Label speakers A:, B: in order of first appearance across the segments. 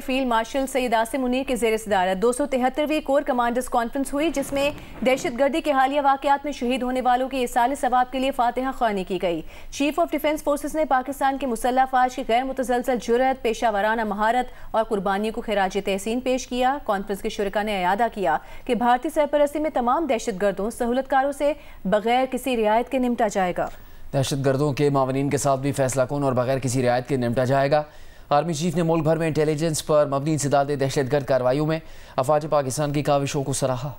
A: Field marshal Syed Asim Munir کے زیر صدارت 273ویں کور کمانڈرز کانفرنس ہوئی، جس میں دہشت گردی کے حالیہ واقعات میں شہید ہونے والوں کی ایصال ثواب کے لیے فاتحہ خوانی کی گئی۔ چیف آف ڈیفنس فورسز نے پاکستان کی مسلح افواج کی غیر متزلزل جرأت، پیشہ ورانہ مہارت اور قربانیوں کو خراج تحسین پیش کیا۔ کانفرنس کے شرکاء نے اعادہ کیا کہ بھارتی سرپرستی میں تمام دہشت گردوں، سہولت کاروں سے بغیر کسی رعایت کے نمٹا جائے گا۔
B: دہشت گردوں کے معاونین کے ساتھ بھی فیصلہ کن اور بغیر کسی رعایت کے نمٹا جائے گا۔ آرمی چیف نے ملک بھر میں انٹیلیجنس پر مبنی انسداد دہشت گرد کارروائیوں میں افواج پاکستان کی کاوشوں کو سراہا۔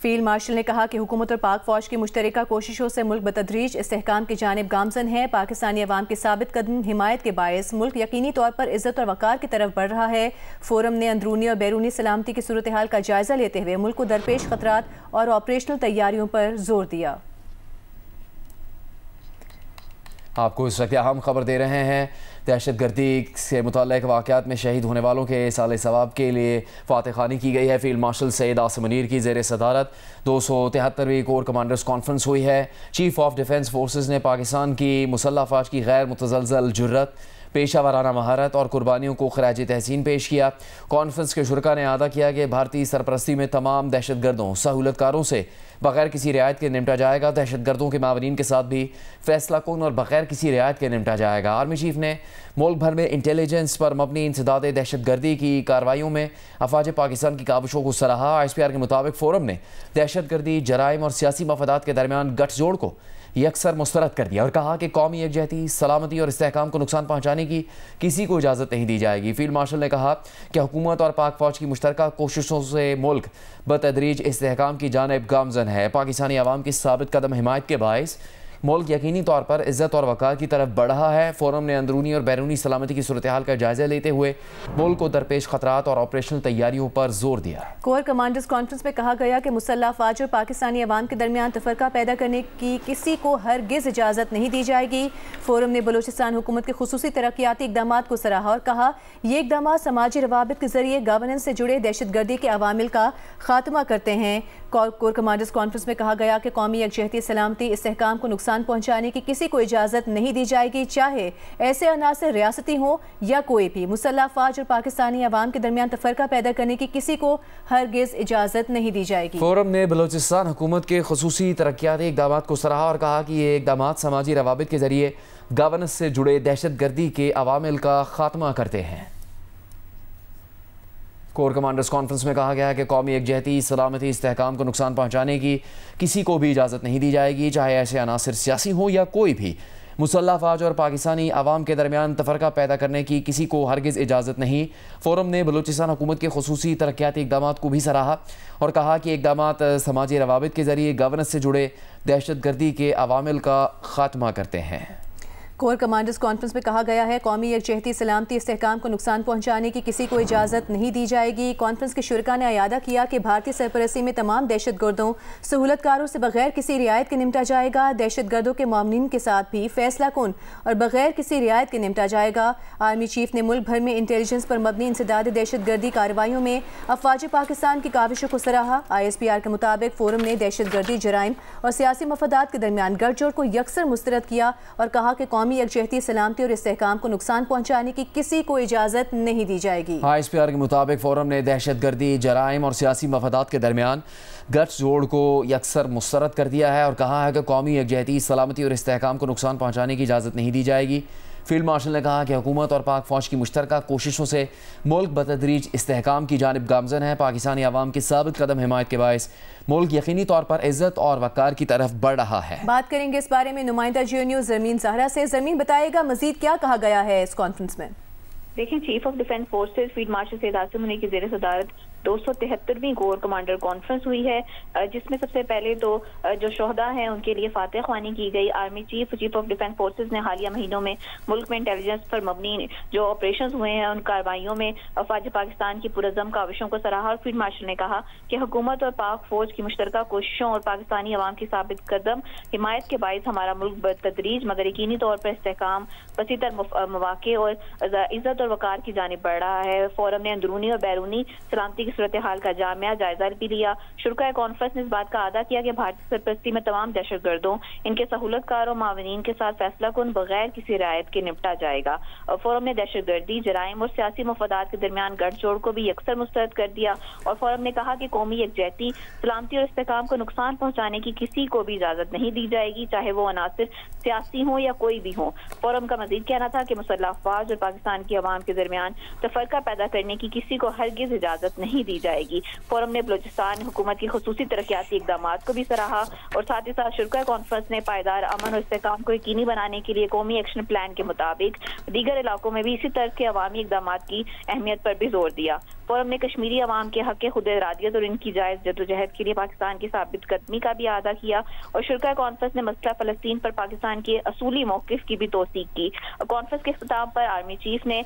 A: فیلڈ مارشل نے کہا کہ حکومت اور پاک فوج کی مشترکہ کوششوں سے ملک بتدریج استحکام کی جانب گامزن ہے۔ پاکستانی عوام کی ثابت قدم حمایت کے باعث ملک یقینی طور پر عزت اور وقار کی طرف بڑھ رہا ہے۔ فورم نے اندرونی اور بیرونی سلامتی کی صورتحال کا جائزہ لیتے ہوئے ملک کو درپیش خطرات اور آپریشنل تیاریوں پر زور دیا۔
B: آپ کو اس وقت اہم خبر دے رہے ہیں۔ دہشت گردی سے متعلق واقعات میں شہید ہونے والوں کے ایصال ثواب کے لیے فاتح خوانی کی گئی ہے۔ فیلڈ مارشل سید آصم منیر کی زیر صدارت 273ویں کور کمانڈرز کانفرنس ہوئی ہے۔ چیف آف ڈیفنس فورسز نے پاکستان کی مسلح افواج کی غیر متزلزل جرأت، پیشہ ورانہ مہارت اور قربانیوں کو خراج تحسین پیش کیا۔ کانفرنس کے شرکاء نے اعادہ کیا کہ بھارتی سرپرستی میں تمام دہشت گردوں، سہولت کاروں سے بغیر کسی رعایت کے نمٹا جائے گا۔ دہشت گردوں کے معاونین کے ساتھ بھی فیصلہ کن اور بغیر کسی رعایت کے نمٹا جائے گا۔ آرمی چیف نے ملک بھر میں انٹیلیجنس پر مبنی انسداد دہشت گردی کی کارروائیوں میں افواج پاکستان کی کاوشوں کو سراہا۔ ISPR کے مطابق فورم نے دہشت گردی، جرائم اور سیاسی مفادات کے درمیان گٹھ جوڑ کو یکسر مسترد کر دیا اور کہا کہ قومی یکجہتی، سلامتی اور استحکام کو نقصان پہنچانے کی کسی کو اجازت نہیں دی جائے گی۔ فیلڈ مارشل نے کہا کہ حکومت اور پاک فوج کی مشترکہ کوششوں سے ملک بتدریج استحکام کی جانب گامزن ہے۔ پاکستانی عوام کی ثابت قدم حمایت کے باعث ملک یقینی طور پر عزت اور وقار کی طرف بڑھ رہا ہے۔ فورم نے اندرونی اور بیرونی سلامتی کی صورتحال کا جائزہ لیتے ہوئے ملک کو درپیش خطرات اور آپریشنل تیاریوں پر زور دیا۔
A: کور کمانڈرز کانفرنس میں کہا گیا کہ مسلح افواج اور پاکستانی عوام کے درمیان تفرقہ پیدا کرنے کی کسی کو ہرگز اجازت نہیں دی جائے گی۔ فورم نے بلوچستان حکومت کے خصوصی ترقیاتی اقدامات کو سراہا اور کہا یہ اقدامات سماجی روابط کے ذریعے گورننس سے جڑے دہشت گردی کے عوامل کا خاتمہ کرتے ہیں۔ کور کمانڈرز کانفرنس میں کہا گیا کہ قومی یکجہتی، سلامتی، استحکام کو نقصان پہنچانے کی کسی کو اجازت نہیں دی جائے گی، چاہے ایسے عناصر ریاستی ہوں یا کوئی بھی۔ مسلح افواج اور پاکستانی عوام کے درمیان تفرقہ پیدا کرنے کی کسی کو ہرگز اجازت نہیں دی جائے گی۔
B: فورم نے بلوچستان حکومت کے خصوصی ترقیاتی اقدامات کو سراہا اور کہا کہ یہ اقدامات سماجی روابط کے ذریعے گورننس سے جڑے دہشت گردی کے عوامل کا خاتمہ کرتے ہیں۔ کور کمانڈرز کانفرنس میں کہا گیا ہے کہ قومی یکجہتی، سلامتی، استحکام کو نقصان پہنچانے کی کسی کو بھی اجازت نہیں دی جائے گی، چاہے ایسے عناصر سیاسی ہوں یا کوئی بھی۔ مسلح افواج اور پاکستانی عوام کے درمیان تفرقہ پیدا کرنے کی کسی کو ہرگز اجازت نہیں۔ فورم نے بلوچستان حکومت کے خصوصی ترقیاتی اقدامات کو بھی سراہا اور کہا کہ اقدامات سماجی روابط کے ذریعے گورننس سے جڑے دہشت گردی کے عوامل کا خاتمہ کرتے ہیں۔
A: کور کمانڈرز کانفرنس میں کہا گیا ہے قومی یکجہتی، سلامتی، استحکام کو نقصان پہنچانے کی کسی کو اجازت نہیں دی جائے گی۔ کانفرنس کے شرکاء نے اعادہ کیا کہ بھارتی سرپرستی میں تمام دہشت گردوں، سہولت کاروں سے بغیر کسی رعایت کے نمٹا جائے گا۔ دہشت گردوں کے معاونین کے ساتھ بھی فیصلہ کن اور بغیر کسی رعایت کے نمٹا جائے گا۔ آرمی چیف نے ملک بھر میں انٹیلیجنس پر مبنی انسداد دہشت گردی کارروائیوں میں افواج پاکستان کی کاوشوں کو سراہا۔ ISPR کے مطابق فورم نے دہشت گردی، جرائم اور سیاسی مفادات کے درمیان گٹھ جوڑ کو یکسر مسترد کیا اور کہا کہ قومی یکجہتی، سلامتی اور استحکام کو نقصان پہنچانے کی کسی کو اجازت نہیں دی جائے گی۔
B: ISPR کے مطابق فورم نے دہشت گردی، جرائم اور سیاسی مفادات کے درمیان گٹھ جوڑ کو یکسر مسترد کر دیا ہے اور کہا ہے کہ قومی یکجہتی، سلامتی اور استحکام کو نقصان پہنچانے کی اجازت نہیں دی جائے گی۔ فیلڈ مارشل نے کہا کہ حکومت اور پاک فوج کی مشترکہ کوششوں سے ملک بتدریج استحکام کی جانب گامزن ہے۔ پاکستانی عوام کی ثابت قدم حمایت کے باعث ملک یقینی طور پر عزت اور وقار کی طرف بڑھ رہا ہے۔
A: بات کریں گے اس بارے میں نمائندہ جیو نیوز زرمین زہرا سے۔ زرمین، بتائے گا مزید کیا کہا گیا ہے اس کانفرنس میں؟
C: دیکھیں، chief of defence forces field marshal Syed Asim Munir کی زیر صدارت 273ویں کور کمانڈر کانفرنس ہوئی ہے، جس میں سب سے پہلے تو جو شہداء ہیں ان کے لیے فاتح خوانی کی گئی۔ Army chief of defence forces نے حالیہ مہینوں میں ملک میں انٹیلیجنس پر مبنی جو آپریشنز ہوئے ہیں ان کارروائیوں میں افواج پاکستان کی پرعزم کاوشوں کو سراہا اور فیلڈ مارشل نے کہا کہ حکومت اور پاک فوج کی مشترکہ کوششوں اور پاکستانی عوام کی ثابت قدم حمایت کے باعث ہمارا ملک بتدریج مگر یقینی طور پر استحکام، وسیع تر مواقع اور عزت اور وقار کی جانب بڑھ رہا ہے۔ فورم نے اندرونی اور بیرونی سلامتی کی صورتحال کا جائزہ بھی لیا۔ شرکاء کانفرنس نے اس بات کا اعادہ کیا کہ بھارتی سرپرستی میں تمام دہشت گردوں، ان کے سہولت کاروں، معاونین کے ساتھ فیصلہ کن بغیر کسی رعایت کے نپٹا جائے گا۔ فورم نے دہشت گردی، جرائم اور سیاسی مفادات کے درمیان گٹھ جوڑ کو بھی یکسر مسترد کر دیا، اور فورم نے کہا کہ قومی یکجہتی، سلامتی اور استحکام کو نقصان پہنچانے کی کسی کو بھی اجازت نہیں دی جائے گی، چاہے وہ عناصر سیاسی ہوں یا کوئی بھی ہوں۔ فورم کا مزید کہنا تھا کہ مسلح افواج اور پاکستان کی عوام کے درمیان تفرقہ پیدا کرنے کی کسی کو ہرگز اجازت نہیں دی جائے گی۔ فورم نے بلوچستان حکومت کی خصوصی ترقیاتی اقدامات کو بھی سراہا، اور ساتھ ہی ساتھ شرکاء کانفرنس نے پائیدار امن اور استحکام کو یقینی بنانے کے لیے قومی ایکشن پلان کے مطابق دیگر علاقوں میں بھی اسی طرح کے عوامی اقدامات کی اہمیت پر بھی زور دیا۔ فورم نے کشمیری عوام کے حق خود ارادیت اور ان کی جائز جدوجہد کے لیے پاکستان کی ثابت قدمی کا بھی اعادہ کیا، اور شرکاء کانفرنس نے مسئلہ فلسطین پر پاکستان کے اصولی موقف کی بھی توثیق کی۔ کانفرنس کے اختتام پر آرمی چیف نے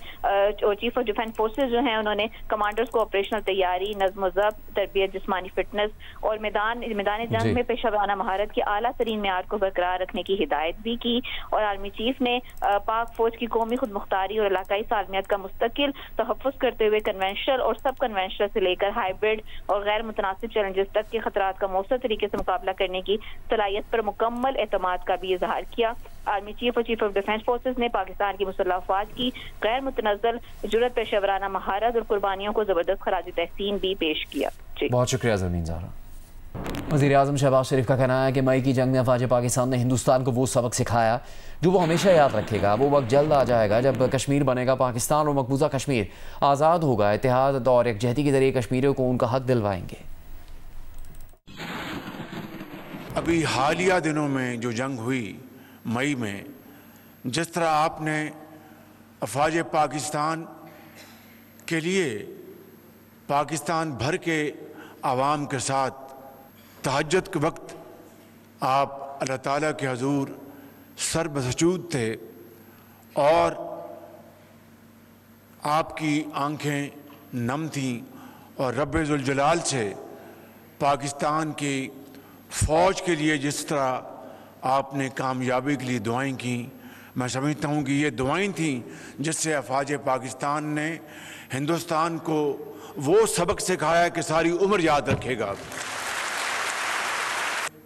C: چیف آف ڈیفنس فورسز جو ہیں انہوں نے کمانڈرز کو آپریشنل تیاری، نظم و ضبط، تربیت، جسمانی فٹنس اور میدان جنگ میں پیشہ ورانہ مہارت کے اعلیٰ ترین معیار کو برقرار رکھنے کی ہدایت بھی کی، اور آرمی چیف نے پاک فوج کی قومی خود مختاری اور علاقائی سالمیت کا مستقل تحفظ کرتے ہوئے کنونشنل اور سب کنونشنل سے لے کر ہائبرڈ اور غیر متناسب چیلنجز تک کے خطرات کا مؤثر طریقے سے مقابلہ کرنے کی صلاحیت پر مکمل اعتماد کا بھی اظہار کیا۔ آرمی چیف اور چیف آف ڈیفنس فورسز نے پاکستان کی مسلح افواج کی غیر متنزل جرأت، پیشہ ورانہ مہارت اور قربانیوں کو زبردست خراج تحسین بھی پیش کیا۔
B: بہت شکریہ زمین زہرا۔ وزیر اعظم شہباز شریف کا کہنا ہے کہ مئی کی جنگ میں افواج پاکستان نے ہندوستان کو وہ سبق سکھایا جو وہ ہمیشہ یاد رکھے گا۔ وہ وقت جلد آ جائے گا جب کشمیر بنے گا پاکستان اور مقبوضہ کشمیر آزاد ہوگا۔ اتحاد اور یکجہتی کے ذریعے کشمیریوں کو ان کا حق دلوائیں گے۔
D: ابھی حالیہ دنوں میں جو جنگ ہوئی مئی میں، جس طرح آپ نے افواج پاکستان کے لیے پاکستان بھر کے عوام کے ساتھ تہجد کے وقت آپ اللہ تعالیٰ کے حضور سر بسجود تھے، اور آپ کی آنکھیں نم تھیں، اور رب ذوالجلال سے پاکستان کی فوج کے لیے جس طرح آپ نے کامیابی کے لیے دعائیں کیں، میں سمجھتا ہوں کہ یہ دعائیں تھیں جس سے افواج پاکستان نے ہندوستان کو وہ سبق سکھایا کہ ساری عمر یاد رکھے گا۔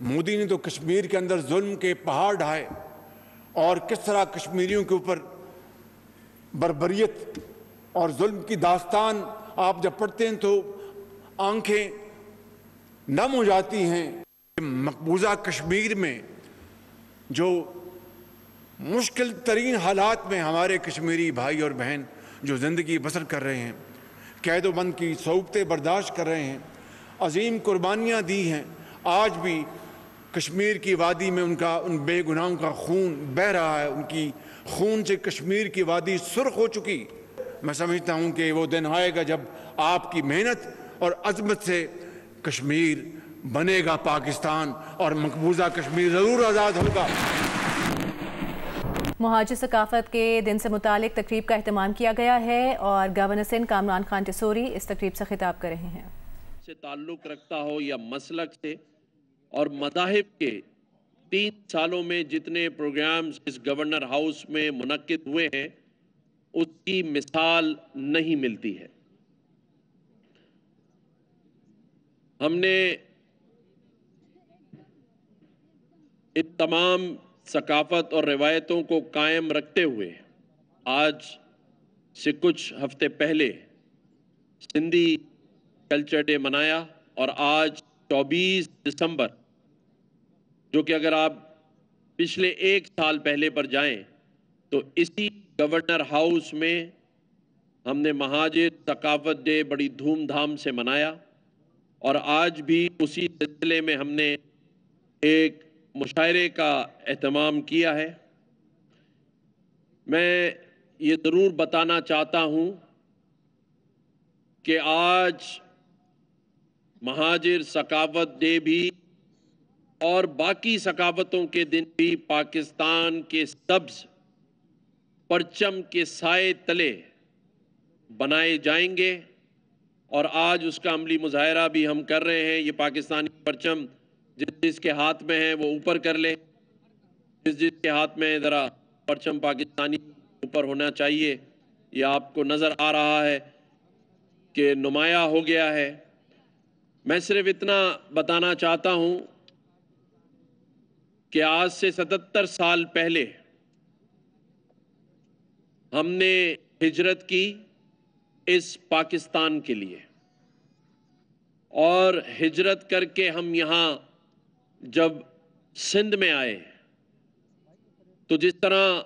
D: مودی نے تو کشمیر کے اندر ظلم کے پہاڑ ڈھائے، اور کس طرح کشمیریوں کے اوپر بربریت اور ظلم کی داستان آپ جب پڑھتے ہیں تو آنکھیں نم ہو جاتی ہیں۔ مقبوضہ کشمیر میں جو مشکل ترین حالات میں ہمارے کشمیری بھائی اور بہن جو زندگی بسر کر رہے ہیں، قید و بند کی صعوبتیں برداشت کر رہے ہیں، عظیم قربانیاں دی ہیں، آج بھی کشمیر کی وادی میں ان بے گناہوں کا خون بہہ رہا ہے، ان کی خون سے کشمیر کی وادی سرخ ہو چکی۔ میں سمجھتا ہوں کہ وہ دن آئے گا جب آپ کی محنت اور عظمت سے کشمیر بنے گا پاکستان، اور مقبوضہ کشمیر ضرور آزاد ہوگا۔
A: مہاجر ثقافت کے دن سے متعلق تقریب کا اہتمام کیا گیا ہے، اور گورنر سندھ کامران خان ٹسوری اس تقریب سے خطاب کر رہے ہیں۔
E: سے تعلق رکھتا ہو یا مسلک سے، اور مذاہب کے 3 سالوں میں جتنے پروگرامز اس گورنر ہاؤس میں منعقد ہوئے ہیں اس کی مثال نہیں ملتی ہے۔ ہم نے ان تمام ثقافت اور روایتوں کو قائم رکھتے ہوئے آج سے کچھ ہفتے پہلے سندھی کلچر ڈے منایا، اور آج 24 دسمبر، جو کہ اگر آپ پچھلے 1 سال پہلے پر جائیں تو اسی گورنر ہاؤس میں ہم نے مہاجر ثقافت ڈے بڑی دھوم دھام سے منایا، اور آج بھی اسی سلسلے میں ہم نے ایک مشاعرے کا اہتمام کیا ہے۔ میں یہ ضرور بتانا چاہتا ہوں کہ آج مہاجر ثقافت ڈے بھی اور باقی ثقافتوں کے دن بھی پاکستان کے سبز پرچم کے سائے تلے بنائے جائیں گے، اور آج اس کا عملی مظاہرہ بھی ہم کر رہے ہیں۔ یہ پاکستانی پرچم جس کے ہاتھ میں ہے وہ اوپر کر لے، جس کے ہاتھ میں ذرا پرچم پاکستانی اوپر ہونا چاہیے، یہ آپ کو نظر آ رہا ہے۔ کہ نمایاں ہو گیا ہے۔ میں صرف اتنا بتانا چاہتا ہوں کہ آج سے 77 سال پہلے ہم نے ہجرت کی اس پاکستان کے لیے، اور ہجرت کر کے ہم یہاں جب سندھ میں آئے تو جس طرح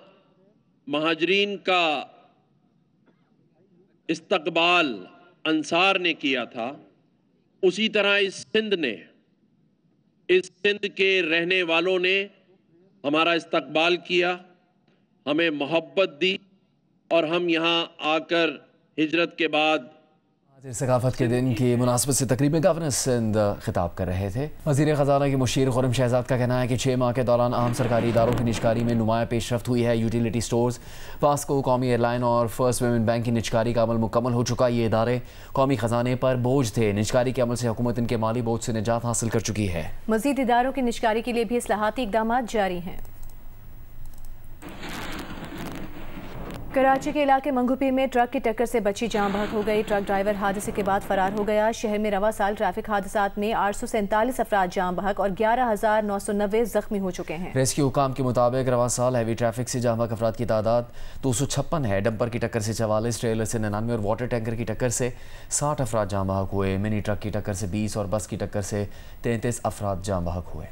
E: مہاجرین کا استقبال انصار نے کیا تھا، اسی طرح اس سندھ کے رہنے والوں نے ہمارا استقبال کیا، ہمیں محبت دی، اور ہم یہاں آ کر ہجرت کے بعد
B: ثقافت کے دن کی مناسبت سے تقریب میں گورنر سندھ خطاب کر رہے تھے۔ وزیر خزانہ کی مشیر خرم شہزاد کا کہنا ہے کہ 6 ماہ کے دوران عام سرکاری اداروں کی نجکاری میں نمایاں پیش رفت ہوئی ہے۔ یوٹیلیٹی سٹورز، واسکو، قومی ایئر لائن اور فرسٹ ویمن بینک کی نجکاری کا عمل مکمل ہو چکا۔ یہ ادارے قومی خزانے پر بوجھ تھے۔ نجکاری کے عمل سے حکومت ان کے مالی بوجھ سے نجات حاصل کر چکی ہے۔
A: مزید اداروں کی نجکاری کے لیے بھی اصلاحاتی اقدامات جاری ہیں۔ کراچی کے علاقے منگوپی میں ٹرک کی ٹکر سے بچی جاں بحق ہو گئی۔ ٹرک ڈرائیور حادثے کے بعد فرار ہو گیا۔ شہر میں رواں سال ٹریفک حادثات میں 847 افراد جاں بحق اور 11,990 زخمی ہو چکے ہیں۔
B: ریسکیو حکام کے مطابق رواں سال ہیوی ٹریفک سے جاں بحق افراد کی تعداد 256 ہے۔ ڈمپر کی ٹکر سے 44، ٹریلر سے 99 اور واٹر ٹینکر کی ٹکر سے 60 افراد جاں بحق ہوئے۔ منی ٹرک کی ٹکر سے 20 اور بس کی ٹکر سے 33 افراد جاں بحق ہوئے۔